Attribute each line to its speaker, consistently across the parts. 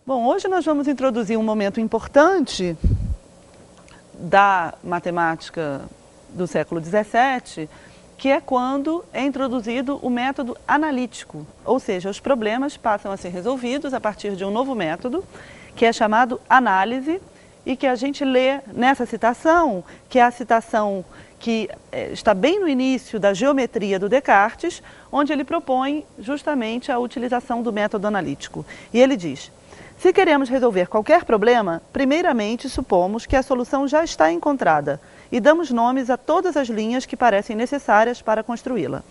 Speaker 1: Bom, hoje nós vamos introduzir um momento importante da matemática do século XVII, que é quando é introduzido o método analítico, ou seja, os problemas passam a ser resolvidos a partir de um novo método, que é chamado análise, e que a gente lê nessa citação, que é a citação que está bem no início da geometria do Descartes, onde ele propõe justamente a utilização do método analítico. E ele diz: se queremos resolver qualquer problema, primeiramente supomos que a solução já está encontrada e damos nomes a todas as linhas que parecem necessárias para construí-la,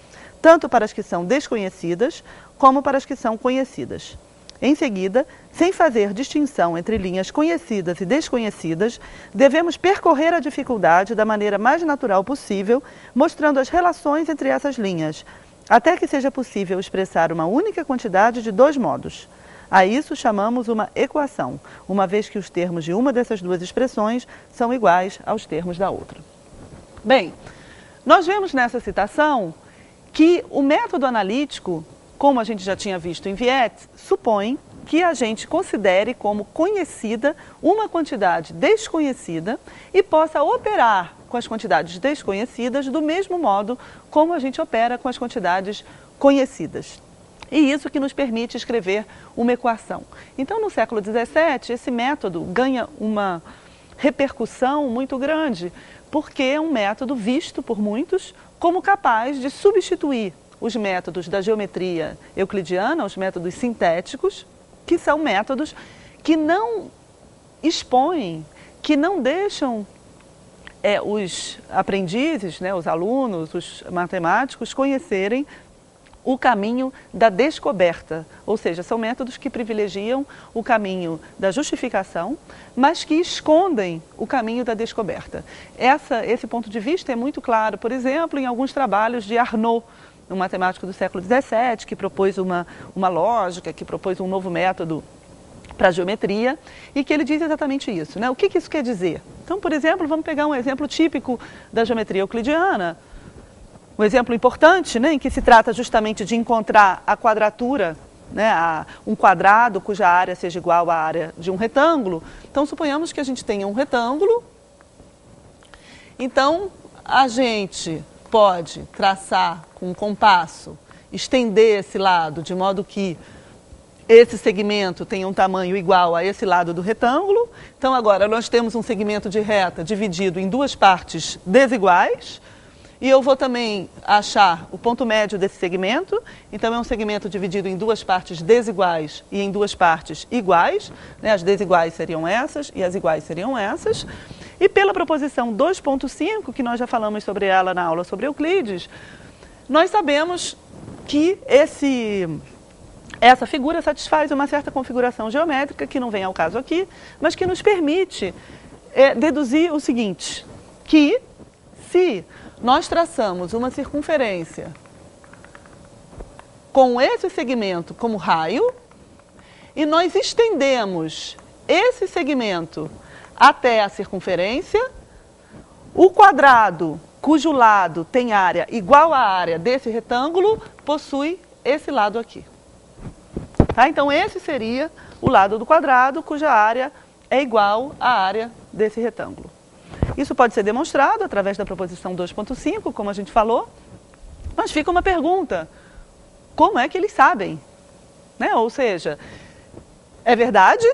Speaker 1: tanto para as que são desconhecidas como para as que são conhecidas. Em seguida, sem fazer distinção entre linhas conhecidas e desconhecidas, devemos percorrer a dificuldade da maneira mais natural possível, mostrando as relações entre essas linhas, até que seja possível expressar uma única quantidade de dois modos. A isso chamamos uma equação, uma vez que os termos de uma dessas duas expressões são iguais aos termos da outra. Bem, nós vemos nessa citação que o método analítico, como a gente já tinha visto em Viette, supõe que a gente considere como conhecida uma quantidade desconhecida e possa operar com as quantidades desconhecidas do mesmo modo como a gente opera com as quantidades conhecidas. E isso que nos permite escrever uma equação. Então, no século XVII, esse método ganha uma repercussão muito grande, porque é um método visto por muitos como capaz de substituir os métodos da geometria euclidiana, os métodos sintéticos, que são métodos que não expõem, que não deixam os aprendizes, os alunos, os matemáticos, conhecerem o caminho da descoberta, ou seja, são métodos que privilegiam o caminho da justificação, mas que escondem o caminho da descoberta. Esse ponto de vista é muito claro, por exemplo, em alguns trabalhos de Arnaud, um matemático do século XVII, que propôs uma lógica, que propôs um novo método para a geometria, e que ele diz exatamente isso, né? O que isso quer dizer? Então, por exemplo, vamos pegar um exemplo típico da geometria euclidiana, um exemplo importante, em que se trata justamente de encontrar a quadratura, um quadrado cuja área seja igual à área de um retângulo. Então, suponhamos que a gente tenha um retângulo. Então, a gente pode traçar com um compasso, estender esse lado, de modo que esse segmento tenha um tamanho igual a esse lado do retângulo. Então, agora, nós temos um segmento de reta dividido em duas partes desiguais. E eu vou também achar o ponto médio desse segmento. Então, é um segmento dividido em duas partes desiguais e em duas partes iguais. As desiguais seriam essas e as iguais seriam essas. E pela proposição 2.5, que nós já falamos sobre ela na aula sobre Euclides, nós sabemos que essa figura satisfaz uma certa configuração geométrica, que não vem ao caso aqui, mas que nos permite deduzir o seguinte, que se nós traçamos uma circunferência com esse segmento como raio, e nós estendemos esse segmento até a circunferência, o quadrado cujo lado tem área igual à área desse retângulo, possui esse lado aqui. Tá? Então, esse seria o lado do quadrado cuja área é igual à área desse retângulo. Isso pode ser demonstrado através da proposição 2.5, como a gente falou, mas fica uma pergunta: como é que eles sabem? Ou seja, é verdade,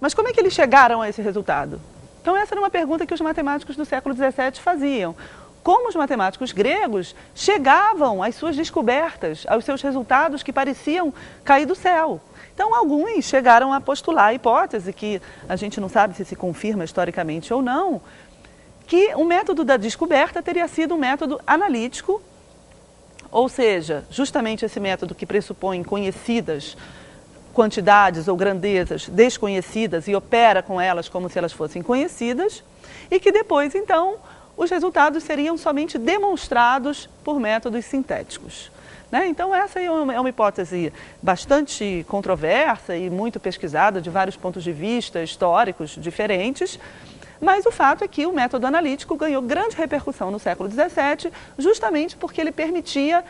Speaker 1: mas como é que eles chegaram a esse resultado? Então, essa era uma pergunta que os matemáticos do século XVII faziam. Como os matemáticos gregos chegavam às suas descobertas, aos seus resultados que pareciam cair do céu? Então, alguns chegaram a postular a hipótese, que a gente não sabe se confirma historicamente ou não, que o método da descoberta teria sido um método analítico, ou seja, justamente esse método que pressupõe conhecidas quantidades ou grandezas desconhecidas e opera com elas como se elas fossem conhecidas, e que depois, então, os resultados seriam somente demonstrados por métodos sintéticos. Então, essa é uma hipótese bastante controversa e muito pesquisada, de vários pontos de vista históricos diferentes, mas o fato é que o método analítico ganhou grande repercussão no século XVII, justamente porque ele permitia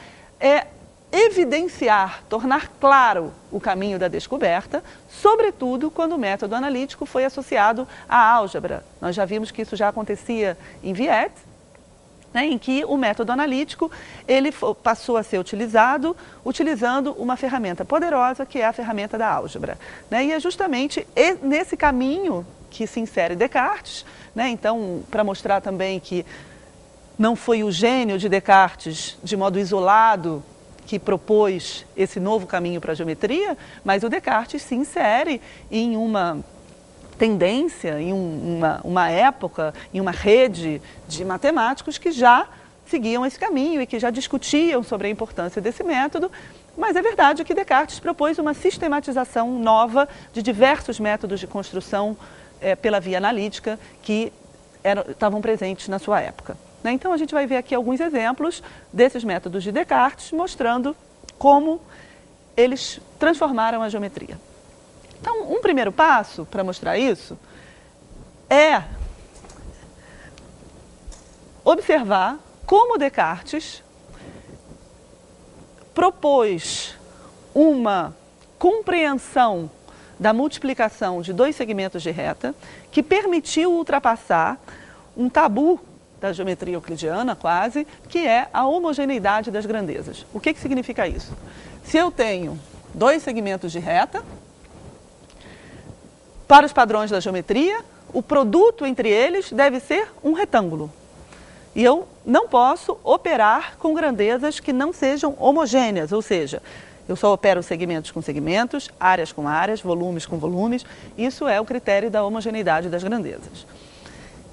Speaker 1: evidenciar, tornar claro o caminho da descoberta, sobretudo quando o método analítico foi associado à álgebra. Nós já vimos que isso já acontecia em Viet, né, em que o método analítico ele passou a ser utilizado utilizando uma ferramenta poderosa que é a ferramenta da álgebra. Né, e é justamente nesse caminho que se insere Descartes, né, então para mostrar também que não foi o gênio de Descartes, de modo isolado, que propôs esse novo caminho para a geometria, mas o Descartes se insere em uma tendência, em uma época, em uma rede de matemáticos que já seguiam esse caminho e que já discutiam sobre a importância desse método, mas é verdade que Descartes propôs uma sistematização nova de diversos métodos de construção pela via analítica que estavam presentes na sua época. Então a gente vai ver aqui alguns exemplos desses métodos de Descartes, mostrando como eles transformaram a geometria. Então, um primeiro passo para mostrar isso é observar como Descartes propôs uma compreensão da multiplicação de dois segmentos de reta que permitiu ultrapassar um tabu da geometria euclidiana, quase, que é a homogeneidade das grandezas. O que significa isso? Se eu tenho dois segmentos de reta, para os padrões da geometria, o produto entre eles deve ser um retângulo. E eu não posso operar com grandezas que não sejam homogêneas, ou seja, eu só opero segmentos com segmentos, áreas com áreas, volumes com volumes. Isso é o critério da homogeneidade das grandezas.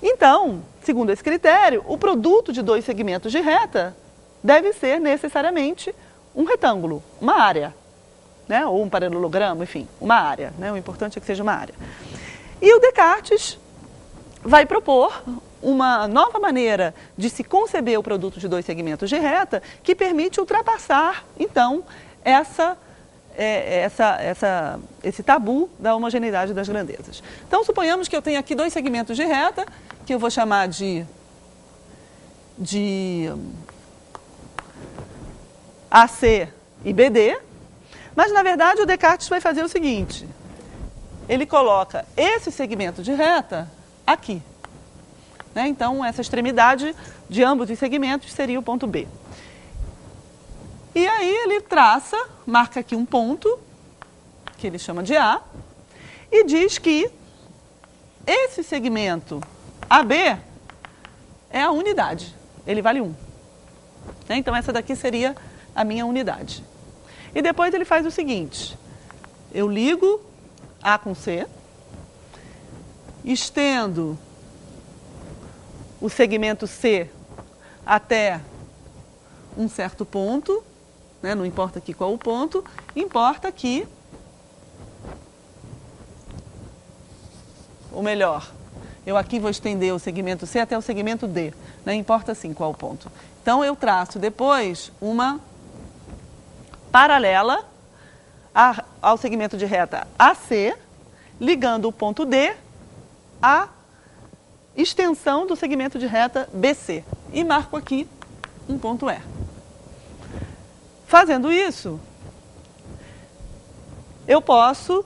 Speaker 1: Então, segundo esse critério, o produto de dois segmentos de reta deve ser necessariamente um retângulo, uma área, né? Ou um paralelogramo, enfim, uma área. Né? O importante é que seja uma área. E o Descartes vai propor uma nova maneira de se conceber o produto de dois segmentos de reta que permite ultrapassar, então, esse tabu da homogeneidade das grandezas. Então, suponhamos que eu tenho aqui dois segmentos de reta, que eu vou chamar de AC e BD, mas, na verdade, o Descartes vai fazer o seguinte, ele coloca esse segmento de reta aqui. Né? Então, essa extremidade de ambos os segmentos seria o ponto B. E aí ele marca aqui um ponto, que ele chama de A, e diz que esse segmento AB é a unidade, ele vale 1. Né? Então essa daqui seria a minha unidade. E depois ele faz o seguinte, eu ligo A com C, estendo o segmento C até um certo ponto, né? Não importa aqui qual o ponto, importa que, ou melhor, eu aqui vou estender o segmento C até o segmento D, não importa assim qual o ponto. Então eu traço depois uma paralela ao segmento de reta AC, ligando o ponto D à extensão do segmento de reta BC. E marco aqui um ponto E. Fazendo isso, eu posso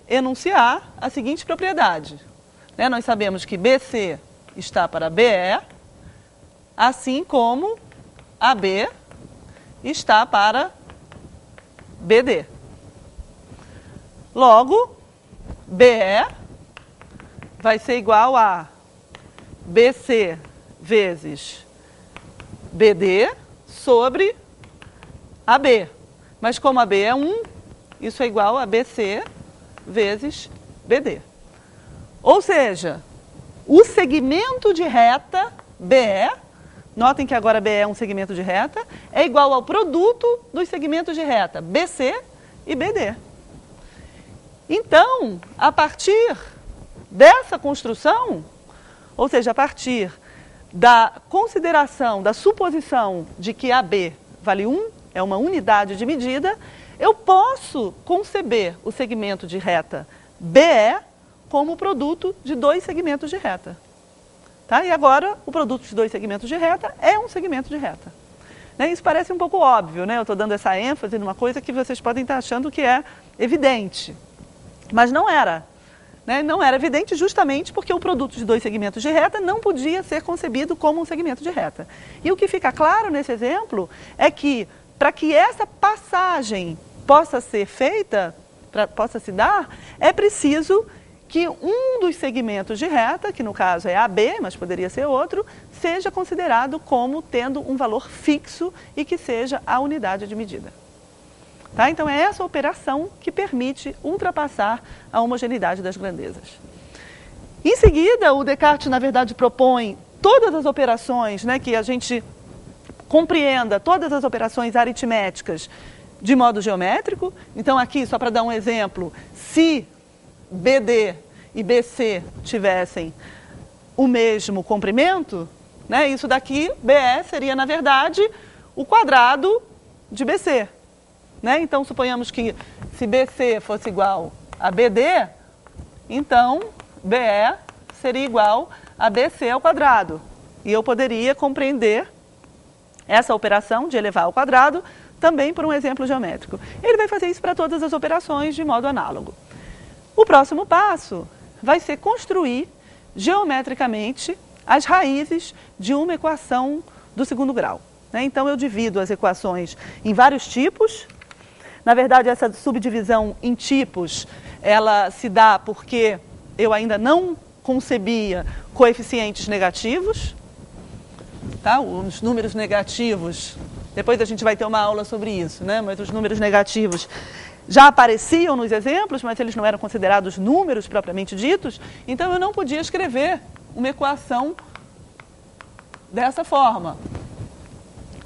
Speaker 1: enunciar a seguinte propriedade. Né? Nós sabemos que BC está para BE, assim como AB está para BD. Logo, BE vai ser igual a BC vezes BD sobre AB. Mas como AB é 1, isso é igual a BC vezes BD. Ou seja, o segmento de reta BE, notem que agora BE é um segmento de reta, é igual ao produto dos segmentos de reta BC e BD. Então, a partir dessa construção, ou seja, a partir da consideração, da suposição de que AB vale 1, é uma unidade de medida, eu posso conceber o segmento de reta BE como produto de dois segmentos de reta. Tá? E agora, o produto de dois segmentos de reta é um segmento de reta. Né? Isso parece um pouco óbvio, né? Eu estou dando essa ênfase numa coisa que vocês podem estar achando que é evidente, mas não era. Né? Não era evidente justamente porque o produto de dois segmentos de reta não podia ser concebido como um segmento de reta. E o que fica claro nesse exemplo é que, para que essa passagem possa ser feita, possa se dar, é preciso que um dos segmentos de reta, que no caso é AB, mas poderia ser outro, seja considerado como tendo um valor fixo e que seja a unidade de medida. Tá? Então é essa operação que permite ultrapassar a homogeneidade das grandezas. Em seguida, o Descartes, na verdade, propõe todas as operações, né, que a gente compreenda todas as operações aritméticas de modo geométrico. Então aqui, só para dar um exemplo, se BD e BC tivessem o mesmo comprimento, né, isso daqui, BE, seria, na verdade, o quadrado de BC. Né? Então, suponhamos que se BC fosse igual a BD, então BE seria igual a BC ao quadrado. E eu poderia compreender essa operação de elevar ao quadrado também por um exemplo geométrico. Ele vai fazer isso para todas as operações de modo análogo. O próximo passo vai ser construir geometricamente as raízes de uma equação do segundo grau. Né? Então, eu divido as equações em vários tipos. Na verdade, essa subdivisão em tipos, ela se dá porque eu ainda não concebia coeficientes negativos. Tá? Os números negativos, depois a gente vai ter uma aula sobre isso, né? Mas os números negativos já apareciam nos exemplos, mas eles não eram considerados números propriamente ditos, então eu não podia escrever uma equação dessa forma.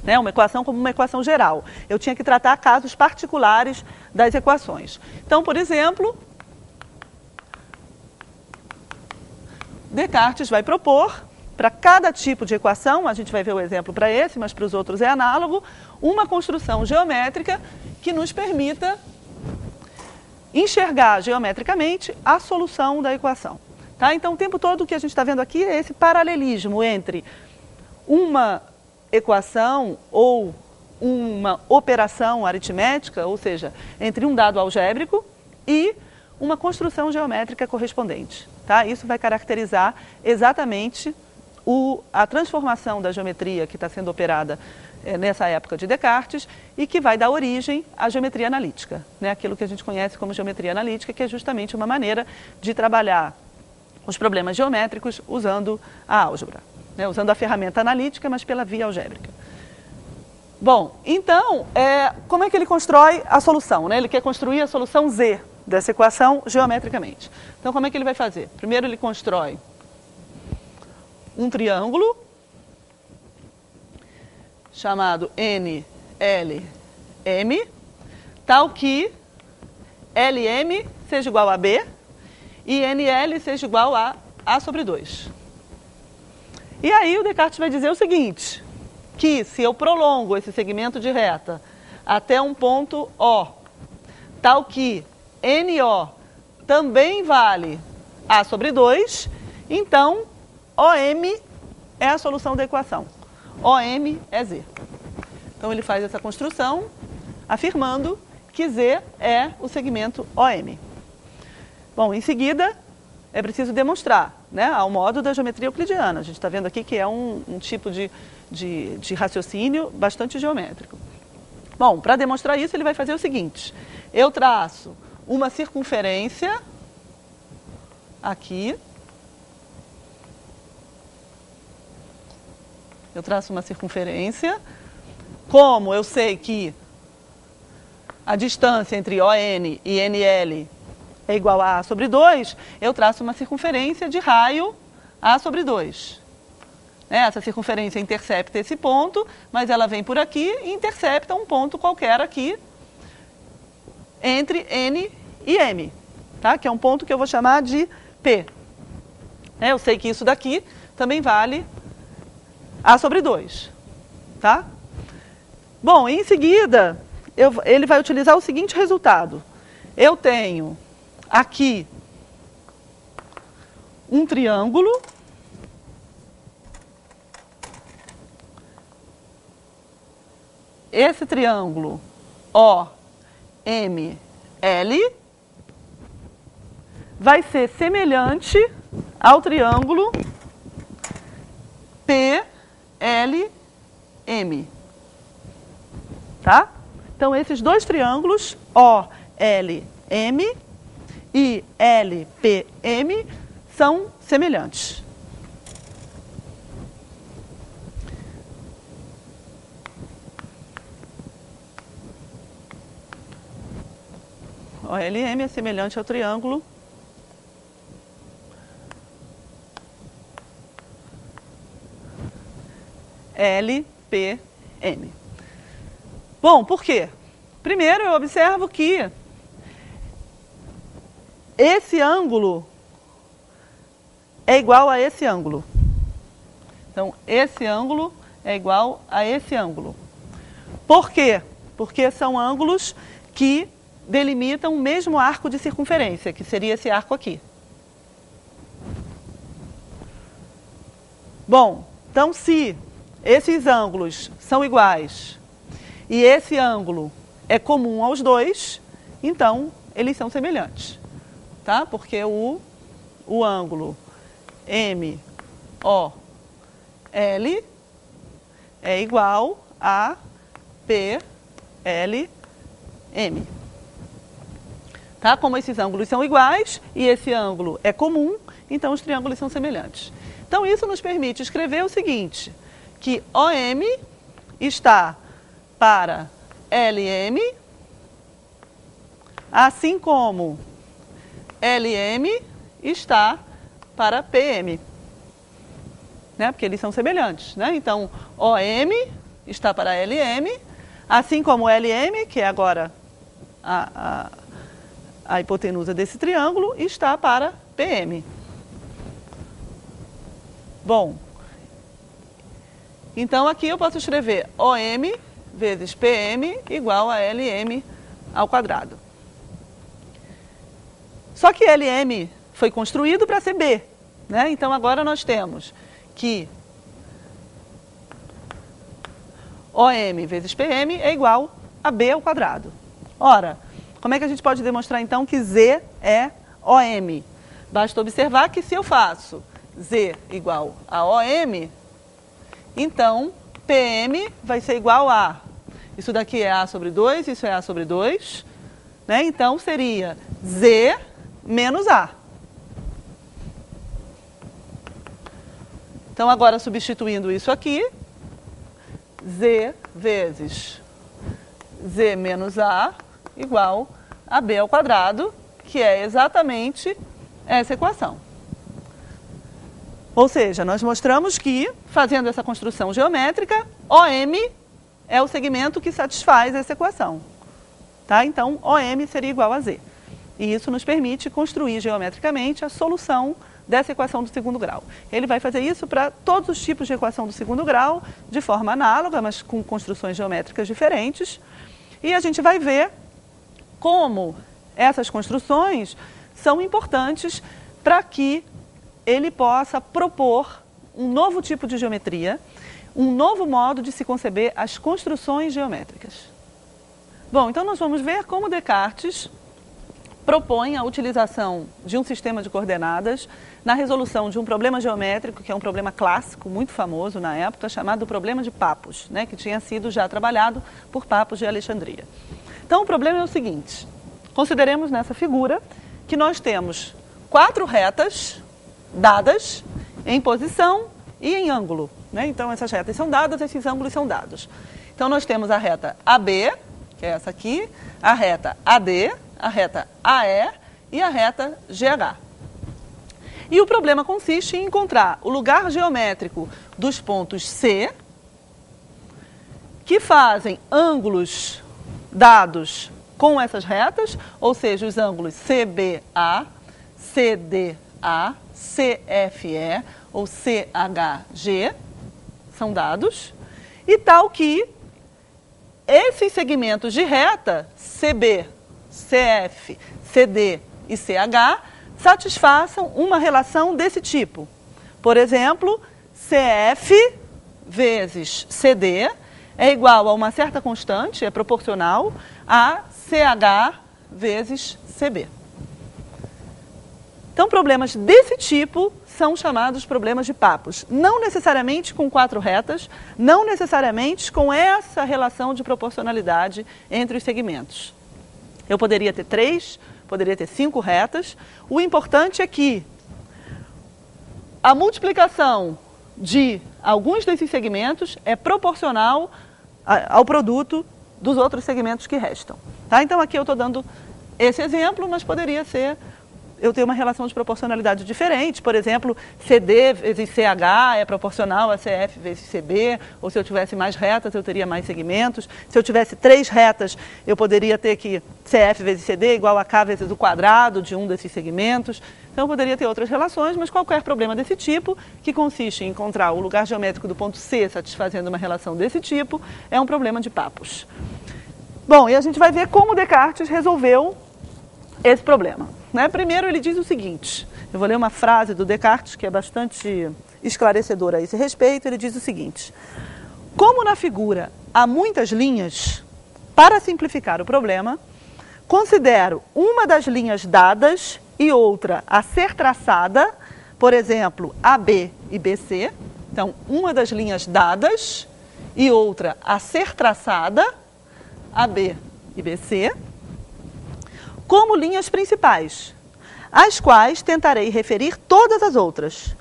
Speaker 1: Né, uma equação como uma equação geral. Eu tinha que tratar casos particulares das equações. Então, por exemplo, Descartes vai propor, para cada tipo de equação, a gente vai ver o exemplo para esse, mas para os outros é análogo, uma construção geométrica que nos permita enxergar geometricamente a solução da equação. Tá? Então, o tempo todo o que a gente está vendo aqui é esse paralelismo entre uma equação ou uma operação aritmética, ou seja, entre um dado algébrico e uma construção geométrica correspondente. Tá? Isso vai caracterizar exatamente a transformação da geometria que está sendo operada nessa época de Descartes e que vai dar origem à geometria analítica, né? Aquilo que a gente conhece como geometria analítica, que é justamente uma maneira de trabalhar os problemas geométricos usando a álgebra. Né, usando a ferramenta analítica, mas pela via algébrica. Bom, então, como é que ele constrói a solução? Né? Ele quer construir a solução Z dessa equação geometricamente. Então, como é que ele vai fazer? Primeiro, ele constrói um triângulo chamado NLM, tal que LM seja igual a B e NL seja igual a A sobre 2. E aí o Descartes vai dizer o seguinte, que se eu prolongo esse segmento de reta até um ponto O, tal que NO também vale A sobre 2, então OM é a solução da equação. OM é Z. Então ele faz essa construção afirmando que Z é o segmento OM. Bom, em seguida é preciso demonstrar, né, ao modo da geometria euclidiana. A gente está vendo aqui que é um tipo de raciocínio bastante geométrico. Bom, para demonstrar isso, ele vai fazer o seguinte. Eu traço uma circunferência aqui. Eu traço uma circunferência. Como eu sei que a distância entre ON e NL é igual a A sobre 2, eu traço uma circunferência de raio A sobre 2. Essa circunferência intercepta esse ponto, mas ela vem por aqui e intercepta um ponto qualquer aqui entre N e M, tá? Que é um ponto que eu vou chamar de P. Eu sei que isso daqui também vale A sobre 2. Tá? Bom, em seguida, ele vai utilizar o seguinte resultado. Eu tenho aqui um triângulo . esse triângulo OML vai ser semelhante ao triângulo PLM. Tá? Então, esses dois triângulos, OLM e LPM, são semelhantes. OLM é semelhante ao triângulo LPM. Bom, por quê? Primeiro, eu observo que esse ângulo é igual a esse ângulo. Então, esse ângulo é igual a esse ângulo. Por quê? Porque são ângulos que delimitam o mesmo arco de circunferência, que seria esse arco aqui. Bom, então se esses ângulos são iguais e esse ângulo é comum aos dois, então eles são semelhantes, tá? Porque o ângulo MOL é igual a PLM. Tá? Como esses ângulos são iguais e esse ângulo é comum, então os triângulos são semelhantes. Então isso nos permite escrever o seguinte, que OM está para LM, assim como LM está para PM. Né? Porque eles são semelhantes. Né? Então, OM está para LM, assim como LM, que é agora a hipotenusa desse triângulo, está para PM. Bom, então aqui eu posso escrever OM vezes PM igual a LM ao quadrado. Só que LM foi construído para ser B, né? Então agora nós temos que OM vezes PM é igual a B ao quadrado. Ora, como é que a gente pode demonstrar então que Z é OM? Basta observar que se eu faço Z igual a OM, então PM vai ser igual a, isso daqui é A sobre 2, isso é A sobre 2, né? Então seria Z menos A. Então agora substituindo isso aqui, Z vezes Z menos A igual a B ao quadrado, que é exatamente essa equação. Ou seja, nós mostramos que, fazendo essa construção geométrica, OM é o segmento que satisfaz essa equação. Tá? Então, OM seria igual a Z. E isso nos permite construir geometricamente a solução dessa equação do segundo grau. Ele vai fazer isso para todos os tipos de equação do segundo grau, de forma análoga, mas com construções geométricas diferentes. E a gente vai ver como essas construções são importantes para que ele possa propor um novo tipo de geometria, um novo modo de se conceber as construções geométricas. Bom, então nós vamos ver como Descartes propõe a utilização de um sistema de coordenadas na resolução de um problema geométrico, que é um problema clássico, muito famoso na época, chamado problema de Pappus, né, que tinha sido já trabalhado por Pappus de Alexandria. Então o problema é o seguinte, consideremos nessa figura que nós temos 4 retas dadas em posição e em ângulo. Né? Então essas retas são dadas, esses ângulos são dados. Então nós temos a reta AB, que é essa aqui, a reta AD, a reta AE e a reta GH. E o problema consiste em encontrar o lugar geométrico dos pontos C, que fazem ângulos dados com essas retas, ou seja, os ângulos CBA, CDA, CFE ou CHG, são dados, e tal que esses segmentos de reta, CB, CF, CD e CH, satisfaçam uma relação desse tipo. Por exemplo, CF vezes CD é igual a uma certa constante, é proporcional, a CH vezes CB. Então, problemas desse tipo são chamados problemas de papos. Não necessariamente com 4 retas, não necessariamente com essa relação de proporcionalidade entre os segmentos. Eu poderia ter 3, poderia ter 5 retas. O importante é que a multiplicação de alguns desses segmentos é proporcional ao produto dos outros segmentos que restam. Tá? Então, aqui eu estou dando esse exemplo, mas poderia ser eu tenho uma relação de proporcionalidade diferente. Por exemplo, CD vezes CH é proporcional a CF vezes CB, ou se eu tivesse mais retas, eu teria mais segmentos. Se eu tivesse 3 retas, eu poderia ter que CF vezes CD igual a K vezes o quadrado de um desses segmentos. Então, eu poderia ter outras relações, mas qualquer problema desse tipo, que consiste em encontrar o lugar geométrico do ponto C satisfazendo uma relação desse tipo, é um problema de papos. Bom, e a gente vai ver como Descartes resolveu esse problema. Primeiro, ele diz o seguinte, eu vou ler uma frase do Descartes que é bastante esclarecedora a esse respeito. Ele diz o seguinte: como na figura há muitas linhas, para simplificar o problema, considero uma das linhas dadas e outra a ser traçada, por exemplo, AB e BC. Então, uma das linhas dadas e outra a ser traçada, AB e BC, como linhas principais, às quais tentarei referir todas as outras.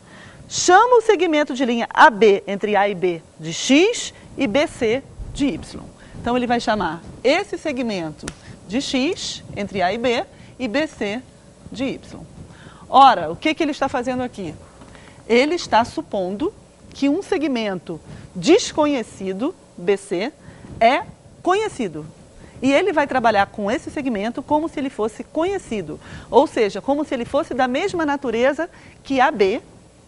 Speaker 1: Chamo o segmento de linha AB entre A e B de X e BC de Y. Então, ele vai chamar esse segmento de X entre A e B e BC de Y. Ora, o que ele está fazendo aqui? Ele está supondo que um segmento desconhecido, BC, é conhecido. E ele vai trabalhar com esse segmento como se ele fosse conhecido, ou seja, como se ele fosse da mesma natureza que AB,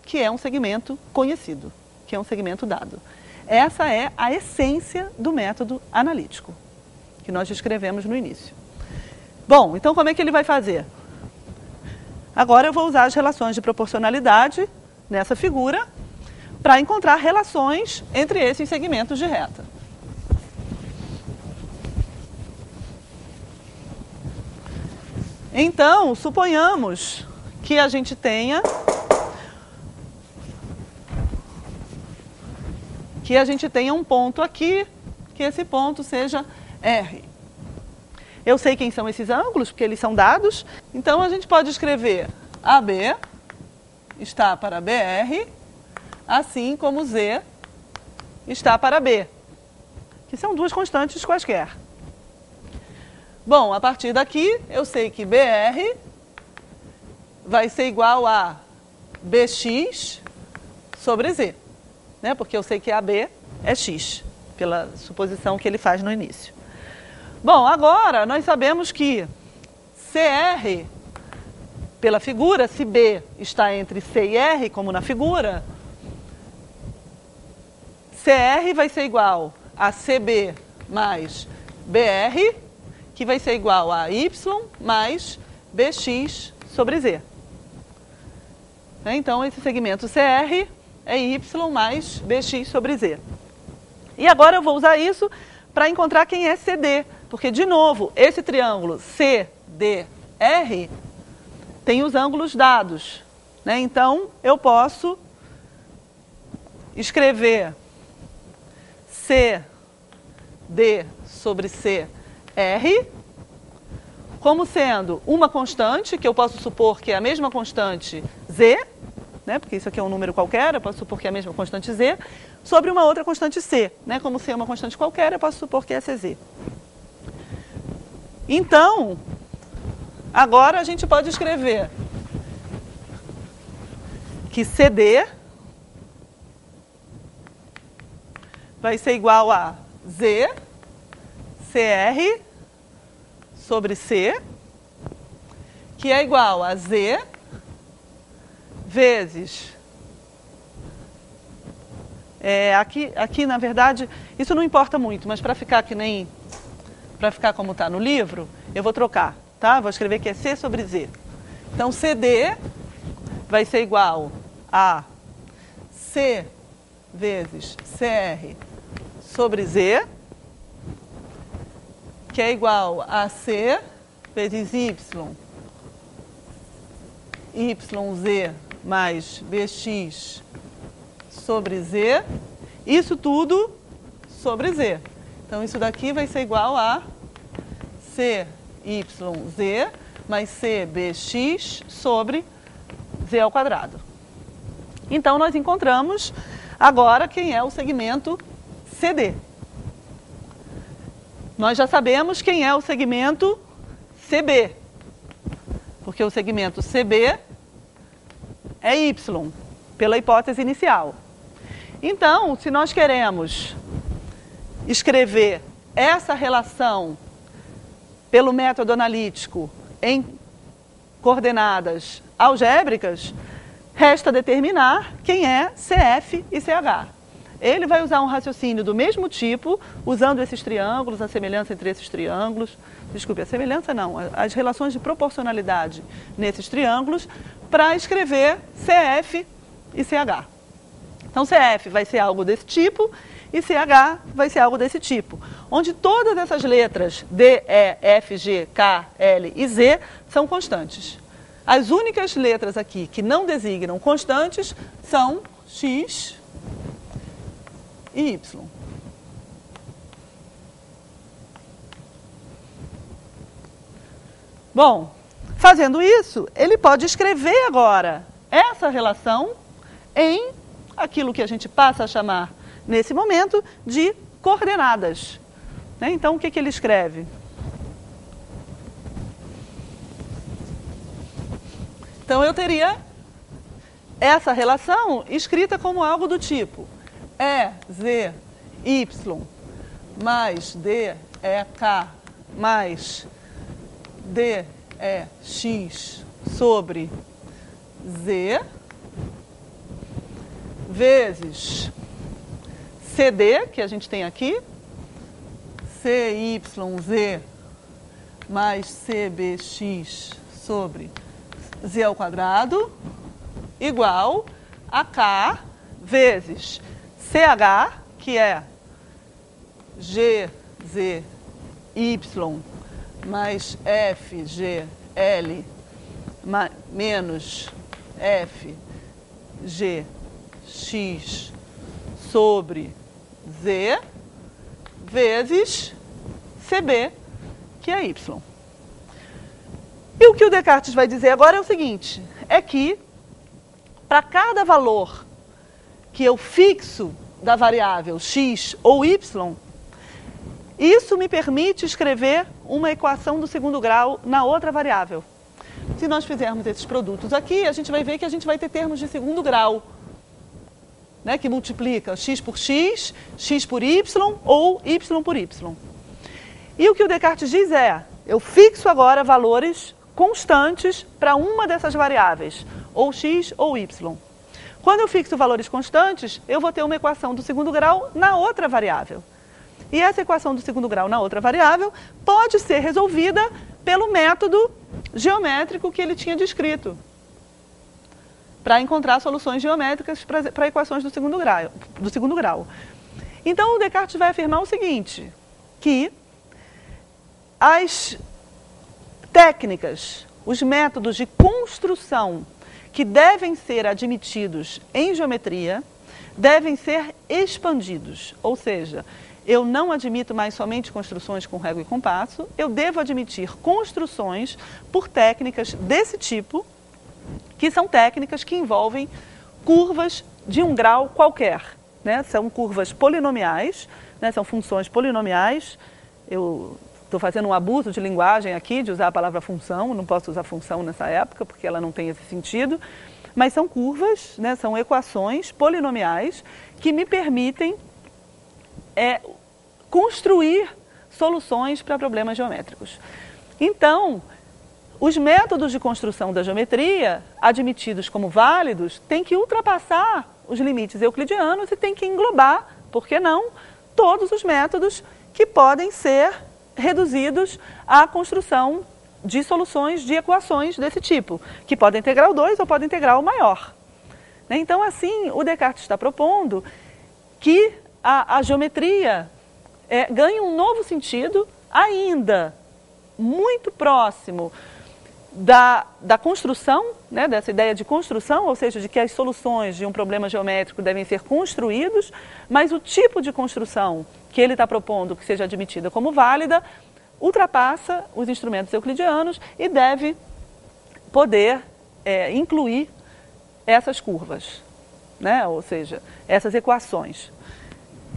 Speaker 1: que é um segmento conhecido, que é um segmento dado. Essa é a essência do método analítico, que nós descrevemos no início. Bom, então como é que ele vai fazer? Agora eu vou usar as relações de proporcionalidade nessa figura para encontrar relações entre esses segmentos de reta. Então, suponhamos que a gente tenha um ponto aqui, que esse ponto seja R. Eu sei quem são esses ângulos, porque eles são dados, então a gente pode escrever AB está para BR, assim como Z está para B, que são duas constantes quaisquer. Bom, a partir daqui, eu sei que BR vai ser igual a BX sobre Z, né? Porque eu sei que AB é X, pela suposição que ele faz no início. Bom, agora nós sabemos que CR, pela figura, se B está entre C e R, como na figura, CR vai ser igual a CB mais BR, que vai ser igual a Y mais BX sobre Z. Então, esse segmento CR é Y mais BX sobre Z. E agora eu vou usar isso para encontrar quem é CD, porque, de novo, esse triângulo CDR tem os ângulos dados. Então, eu posso escrever CD sobre CR como sendo uma constante, que eu posso supor que é a mesma constante Z, porque isso aqui é um número qualquer, eu posso supor que é a mesma constante Z, sobre uma outra constante C. Como ser uma constante qualquer, eu posso supor que é CZ. Então, agora a gente pode escrever que CD vai ser igual a Z, CR sobre C, que é igual a Z vezes... Aqui, na verdade, isso não importa muito, mas para ficar como está no livro, eu vou trocar, tá? Vou escrever que é C sobre Z. Então, CD vai ser igual a C vezes CR sobre Z, que é igual a C vezes YZ mais BX sobre Z, isso tudo sobre Z. Então, isso daqui vai ser igual a CYZ mais CBX sobre Z ao quadrado. Então, nós encontramos agora quem é o segmento CD. Nós já sabemos quem é o segmento CB, porque o segmento CB é Y, pela hipótese inicial. Então, se nós queremos escrever essa relação pelo método analítico em coordenadas algébricas, resta determinar quem é CF e CH. Ele vai usar um raciocínio do mesmo tipo, usando esses triângulos, a semelhança entre esses triângulos, desculpe, a semelhança não, as relações de proporcionalidade nesses triângulos, para escrever CF e CH. Então, CF vai ser algo desse tipo e CH vai ser algo desse tipo, onde todas essas letras D, E, F, G, K, L e Z são constantes. As únicas letras aqui que não designam constantes são X e Y. Bom, fazendo isso, ele pode escrever agora essa relação em aquilo que a gente passa a chamar, nesse momento, de coordenadas. Então, o que ele escreve? Então, eu teria essa relação escrita como algo do tipo EZY mais DEK mais DEX sobre Z vezes CD, que a gente tem aqui, CYZ mais CBX sobre Z ao quadrado, igual a K vezes CH, que é GZY mais FGL menos FGX sobre Z vezes CB, que é Y. E o que o Descartes vai dizer agora é o seguinte, é que para cada valor que eu fixo da variável x ou y, isso me permite escrever uma equação do segundo grau na outra variável. Se nós fizermos esses produtos aqui, a gente vai ver que a gente vai ter termos de segundo grau, né, que multiplica x por x, x por y ou y por y. E o que o Descartes diz é, eu fixo agora valores constantes para uma dessas variáveis, ou x ou y. Quando eu fixo valores constantes, eu vou ter uma equação do segundo grau na outra variável. E essa equação do segundo grau na outra variável pode ser resolvida pelo método geométrico que ele tinha descrito, para encontrar soluções geométricas para equações do segundo grau. Então, o Descartes vai afirmar o seguinte, que as técnicas, os métodos de construção que devem ser admitidos em geometria devem ser expandidos, ou seja, eu não admito mais somente construções com régua e compasso, eu devo admitir construções por técnicas desse tipo, que são técnicas que envolvem curvas de um grau qualquer, né? São curvas polinomiais, né? São funções polinomiais. Eu estou fazendo um abuso de linguagem aqui, de usar a palavra função, não posso usar função nessa época, porque ela não tem esse sentido, mas são curvas, né? São equações polinomiais que me permitem construir soluções para problemas geométricos. Então, os métodos de construção da geometria, admitidos como válidos, têm que ultrapassar os limites euclidianos e têm que englobar, por que não, todos os métodos que podem ser reduzidos à construção de soluções de equações desse tipo, que podem ter grau 2 ou podem ter grau maior. Então, assim, o Descartes está propondo que a geometria ganha um novo sentido ainda muito próximo da construção, né, dessa ideia de construção, ou seja, de que as soluções de um problema geométrico devem ser construídos, mas o tipo de construção que ele está propondo que seja admitida como válida ultrapassa os instrumentos euclidianos e deve poder incluir essas curvas, né, ou seja, essas equações.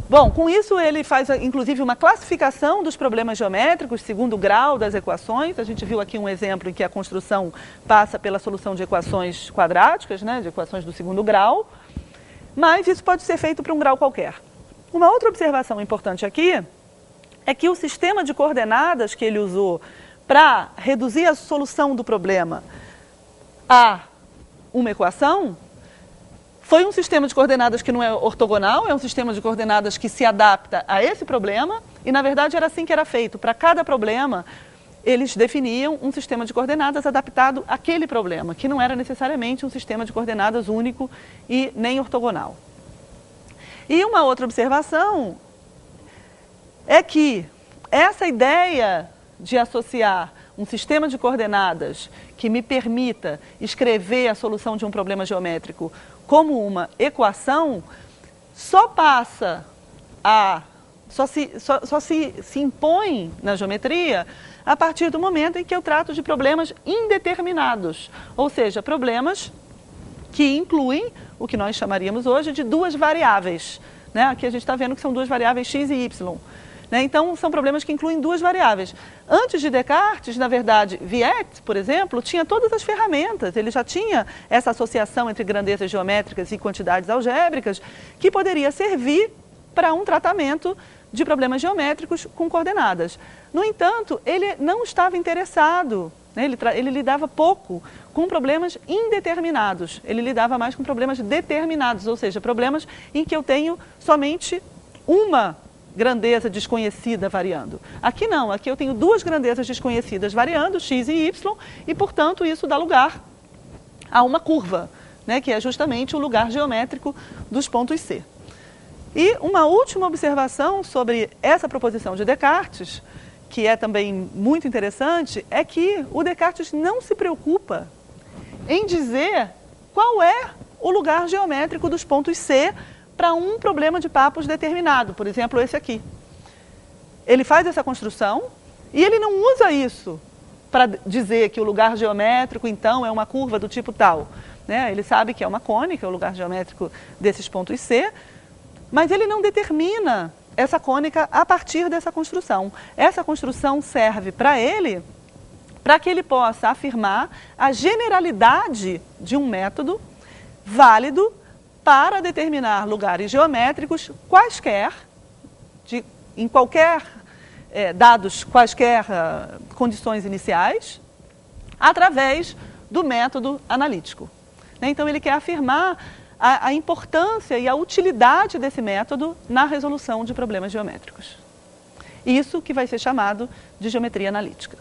Speaker 1: Bom, com isso ele faz inclusive uma classificação dos problemas geométricos, segundo grau das equações. A gente viu aqui um exemplo em que a construção passa pela solução de equações quadráticas, né, de equações do segundo grau, mas isso pode ser feito para um grau qualquer. Uma outra observação importante aqui é que o sistema de coordenadas que ele usou para reduzir a solução do problema a uma equação foi um sistema de coordenadas que não é ortogonal, é um sistema de coordenadas que se adapta a esse problema, e na verdade era assim que era feito. Para cada problema, eles definiam um sistema de coordenadas adaptado àquele problema, que não era necessariamente um sistema de coordenadas único e nem ortogonal. E uma outra observação é que essa ideia de associar um sistema de coordenadas que me permita escrever a solução de um problema geométrico como uma equação, só se impõe na geometria a partir do momento em que eu trato de problemas indeterminados, ou seja, problemas que incluem o que nós chamaríamos hoje de duas variáveis, né? Aqui a gente está vendo que são duas variáveis x e y. Então, são problemas que incluem duas variáveis. Antes de Descartes, na verdade, Viet, por exemplo, tinha todas as ferramentas. Ele já tinha essa associação entre grandezas geométricas e quantidades algébricas que poderia servir para um tratamento de problemas geométricos com coordenadas. No entanto, ele não estava interessado, né? Ele lidava pouco com problemas indeterminados. Ele lidava mais com problemas determinados, ou seja, problemas em que eu tenho somente uma grandeza desconhecida variando. Aqui não, aqui eu tenho duas grandezas desconhecidas variando, x e y, e portanto isso dá lugar a uma curva, né, que é justamente o lugar geométrico dos pontos C. E uma última observação sobre essa proposição de Descartes, que é também muito interessante, é que o Descartes não se preocupa em dizer qual é o lugar geométrico dos pontos C para um problema de Pappus determinado, por exemplo, esse aqui. Ele faz essa construção e ele não usa isso para dizer que o lugar geométrico, então, é uma curva do tipo tal, né? Ele sabe que é uma cônica, o lugar geométrico desses pontos C, mas ele não determina essa cônica a partir dessa construção. Essa construção serve para ele, para que ele possa afirmar a generalidade de um método válido para determinar lugares geométricos quaisquer, em qualquer dados, quaisquer condições iniciais, através do método analítico. Então ele quer afirmar a importância e a utilidade desse método na resolução de problemas geométricos. Isso que vai ser chamado de geometria analítica.